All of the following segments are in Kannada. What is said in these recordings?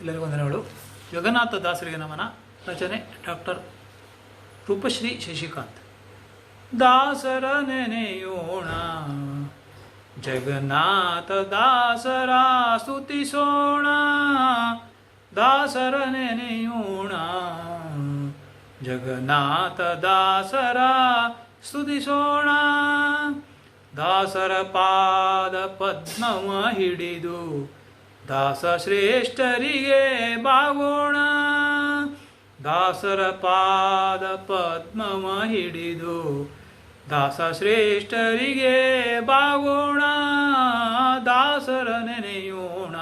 ಎಲ್ಲರಿಗೂ ವಂದನೆಗಳು. ಜಗನ್ನಾಥ ದಾಸರಿಗೆ ನಮನ. ರಚನೆ ಡಾಕ್ಟರ್ ರೂಪಶ್ರೀ ಶಶಿಕಾಂತ್. ದಾಸರ ನೆನೆಯೋಣ, ಜಗನ್ನಾಥ ದಾಸರ ಸ್ತುತಿಸೋಣ. ದಾಸರ ನೆನೆಯೋಣ, ಜಗನ್ನಾಥ ದಾಸರ ಸ್ತುತಿಸೋಣ. ದಾಸರ ಪಾದ ಪದ್ಮವ ಹಿಡಿದು ದಾಸ ಶ್ರೇಷ್ಠರಿಗೆ ಬಾಗೋಣ. ದಾಸರ ಪಾದ ಪದ್ಮವ ಹಿಡಿದು ದಾಸ ಶ್ರೇಷ್ಠರಿಗೆ ಬಾಗೋಣ. ದಾಸರ ನೆನೆಯೋಣ,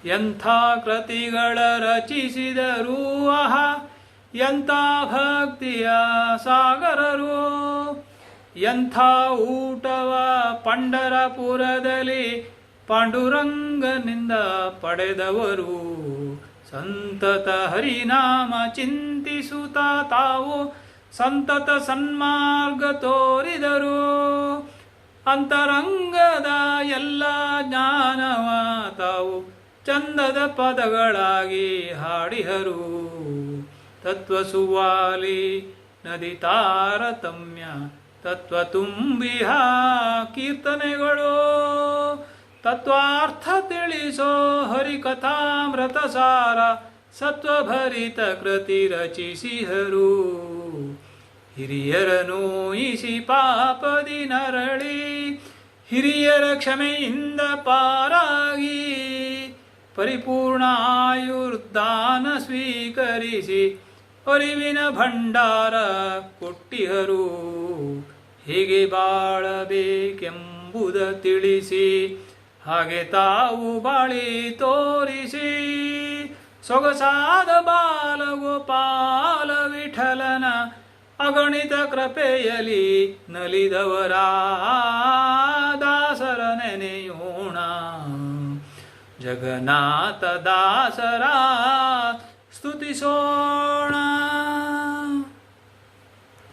ಎಂಥ ಕೃತಿಗಳ ರಚಿಸಿದರು ಆಹಾ, ಎಂಥ ಭಕ್ತಿಯ ಸಾಗರರು. ಎಂಥ ಊಟವ ಪಂಢರಪುರದಲ್ಲಿ ಪಾಂಡುರಂಗನಿಂದ ಪಡೆದವರು. ಸಂತತ ಹರಿನಾಮ ಚಿಂತಿಸುತ್ತ ತಾವು ಸಂತತ ಸನ್ಮಾರ್ಗ ತೋರಿದರು. ಅಂತರಂಗದ ಎಲ್ಲ ಜ್ಞಾನವ ತಾವು ಚಂದದ ಪದಗಳಾಗಿ ಹಾಡಿಹರು. ತತ್ವ ಸುವಾಲಿ ನದಿ ತಾರತಮ್ಯ ತತ್ವ ತುಂಬಿಹ ಕೀರ್ತನೆಗಳು. ತತ್ವಾರ್ಥ ತಿಳಿಸೋ ಹರಿಕಥಾಮೃತ ಸಾರ ಸತ್ವಭರಿತ ಕೃತಿ ರಚಿಸಿಹರು. ಹಿರಿಯರ ನೋಯಿಸಿ ಪಾಪದಿ ನರಳಿ ಹಿರಿಯರ ಕ್ಷಮೆಯಿಂದ ಪಾರಾಗಿ ಪರಿಪೂರ್ಣ ಆಯುರ್ದಾನ ಸ್ವೀಕರಿಸಿ ಅರಿವಿನ ಭಂಡಾರ ಕೊಟ್ಟಿಹರು. ಹೇಗೆ ಬಾಳಬೇಕೆಂಬುದ ತಿಳಿಸಿ ಹಾಗೆ ತಾವು ಬಾಳಿ ತೋರಿಸಿ ಸೊಗಸಾದ ಬಾಲಗೋಪಾಲ ವಿಠಲನ ಅಗಣಿತ ಕೃಪೆಯಲಿ ನಲಿದವರ. ದಾಸರ ನೆನೆಯೋಣ, ಜಗನ್ನಾಥ ದಾಸರ ಸ್ತುತಿಸೋಣ.